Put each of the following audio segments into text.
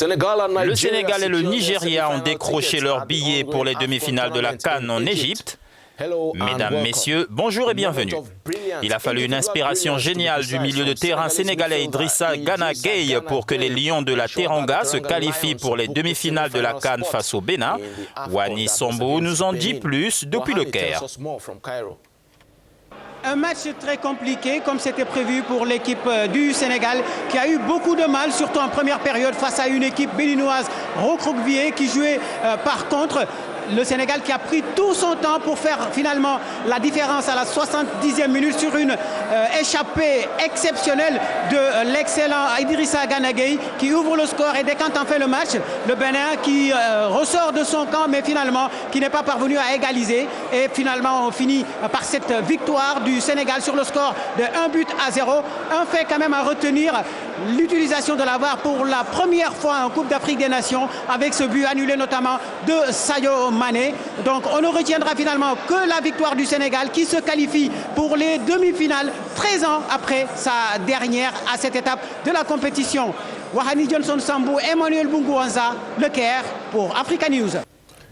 Le Sénégal et le Nigeria ont décroché leur billet pour les demi-finales de la CAN en Égypte. Mesdames, Messieurs, bonjour et bienvenue. Il a fallu une inspiration géniale du milieu de terrain sénégalais Idrissa Gana Gueye pour que les Lions de la Teranga se qualifient pour les demi-finales de la CAN face au Bénin. Wani Sombo nous en dit plus depuis le Caire. Un match très compliqué, comme c'était prévu pour l'équipe du Sénégal, qui a eu beaucoup de mal, surtout en première période, face à une équipe béninoise recroquevillée qui jouait par contre. Le Sénégal qui a pris tout son temps pour faire finalement la différence à la 70e minute sur une échappée exceptionnelle de l'excellent Idrissa Gana Gueye qui ouvre le score et décante en fait le match. Le Bénin qui ressort de son camp mais finalement qui n'est pas parvenu à égaliser. Et finalement on finit par cette victoire du Sénégal sur le score de 1-0. Un fait quand même à retenir, l'utilisation de la VAR pour la première fois en Coupe d'Afrique des Nations avec ce but annulé notamment de Sadio Mané. Donc on ne retiendra finalement que la victoire du Sénégal qui se qualifie pour les demi-finales 13 ans après sa dernière à cette étape de la compétition. Wahani Johnson Sambou, Emmanuel Bungouanza, Le Caire pour Africa News.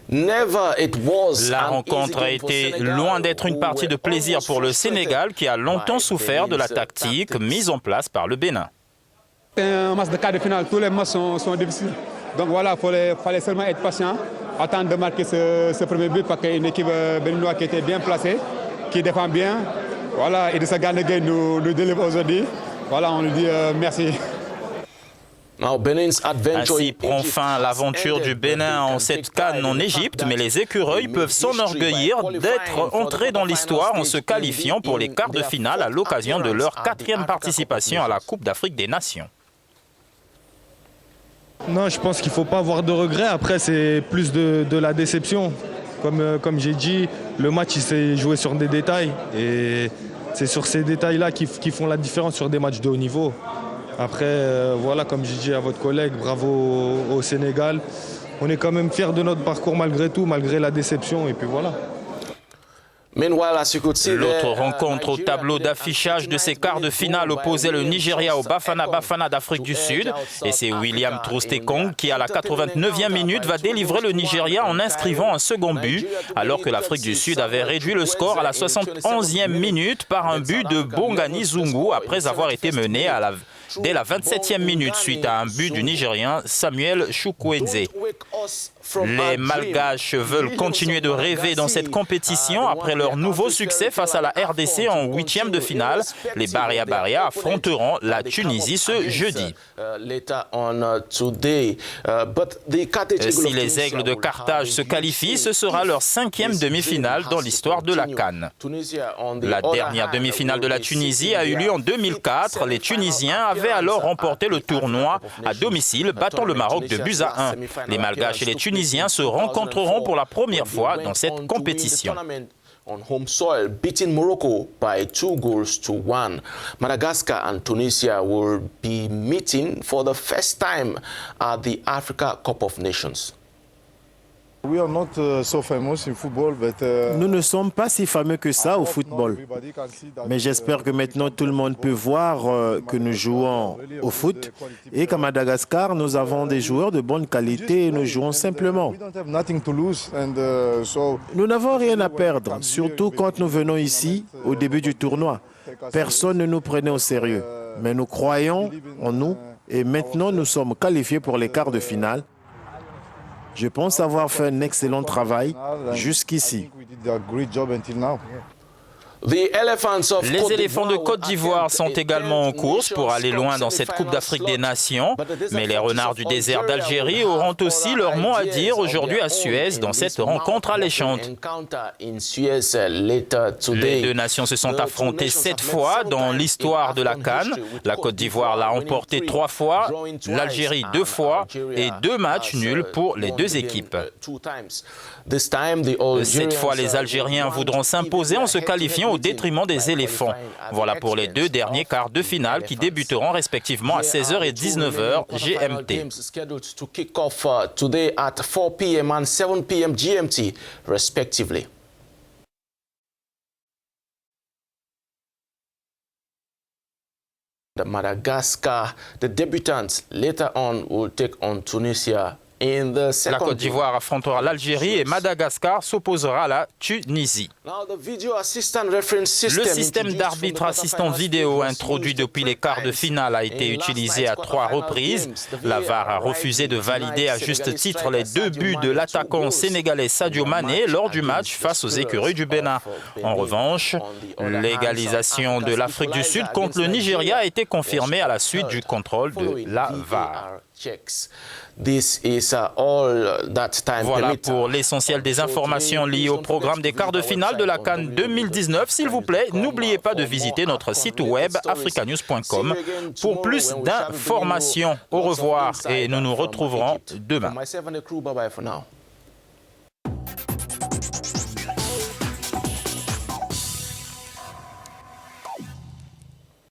La rencontre a été loin d'être une partie de plaisir pour le Sénégal qui a longtemps souffert de la tactique mise en place par le Bénin. C'est un match de quart de finale, tous les matchs sont difficiles. Donc voilà, il fallait seulement être patient, attendre de marquer ce premier but parce qu'il y a une équipe béninoise qui était bien placée, qui défend bien. Voilà, et de sa Gana Gueye nous délivre aujourd'hui. Voilà, on lui dit merci. Ainsi prend fin l'aventure du Bénin en cette CAN en Égypte, mais les écureuils peuvent s'enorgueillir d'être entrés dans l'histoire en se qualifiant pour les quarts de finale à l'occasion de leur 4e participation à la Coupe d'Afrique des Nations. Non, je pense qu'il ne faut pas avoir de regrets. Après, c'est plus de la déception. Comme j'ai dit, le match il s'est joué sur des détails. Et c'est sur ces détails-là qui font la différence sur des matchs de haut niveau. Après, voilà, comme j'ai dit à votre collègue, bravo au Sénégal. On est quand même fiers de notre parcours malgré tout, malgré la déception. Et puis voilà. L'autre rencontre au tableau d'affichage de ces quarts de finale opposait le Nigeria au Bafana Bafana d'Afrique du Sud. Et c'est William Troost-Ekong qui, à la 89e minute, va délivrer le Nigeria en inscrivant un second but, alors que l'Afrique du Sud avait réduit le score à la 71e minute par un but de Bongani Zungu après avoir été mené dès la 27e minute suite à un but du Nigérien Samuel Chukwueze. Les Malgaches veulent continuer de rêver dans cette compétition après leur nouveau succès face à la RDC en 8e de finale. Les Baria Baria affronteront la Tunisie ce jeudi. Si les Aigles de Carthage se qualifient, ce sera leur 5e demi-finale dans l'histoire de la CAN. La dernière demi-finale de la Tunisie a eu lieu en 2004. Les Tunisiens avaient alors remporté le tournoi à domicile, battant le Maroc de buts à 1. Les Malgaches et les Tunisiens se rencontreront pour la première fois dans cette compétition. On home soil, beating Morocco by 2-1. Madagascar and Tunisia will be meeting for the first time at the Africa Cup of Nations. Nous ne sommes pas si fameux que ça au football. Mais j'espère que maintenant tout le monde peut voir que nous jouons au foot et qu'à Madagascar, nous avons des joueurs de bonne qualité et nous jouons simplement. Nous n'avons rien à perdre, surtout quand nous venons ici au début du tournoi. Personne ne nous prenait au sérieux. Mais nous croyons en nous et maintenant nous sommes qualifiés pour les quarts de finale. Je pense avoir fait un excellent travail jusqu'ici. Les éléphants de Côte d'Ivoire sont également en course pour aller loin dans cette Coupe d'Afrique des Nations. Mais les renards du désert d'Algérie auront aussi leur mot à dire aujourd'hui à Suez dans cette rencontre alléchante. Les deux nations se sont affrontées 7 fois dans l'histoire de la CAN. La Côte d'Ivoire l'a emporté 3 fois, l'Algérie 2 fois et 2 matchs nuls pour les deux équipes. Cette fois, les Algériens voudront s'imposer en se qualifiant au détriment des éléphants. Voilà pour les 2 derniers quarts de finale qui débuteront respectivement à 16h et 19h GMT. Madagascar, the debutants, later on will take on Tunisia in the second. La Côte d'Ivoire affrontera l'Algérie et Madagascar s'opposera à la Tunisie. Le système d'arbitre assistant vidéo introduit depuis les quarts de finale a été utilisé à 3 reprises. La VAR a refusé de valider à juste titre les 2 buts de l'attaquant sénégalais Sadio Mané lors du match face aux écuries du Bénin. En revanche, l'égalisation de l'Afrique du Sud contre le Nigeria a été confirmée à la suite du contrôle de la VAR. Voilà pour l'essentiel des informations liées au programme des quarts de finale de la CAN 2019. S'il vous plaît, n'oubliez pas de visiter notre site web africanews.com pour plus d'informations. Au revoir et nous nous retrouverons demain.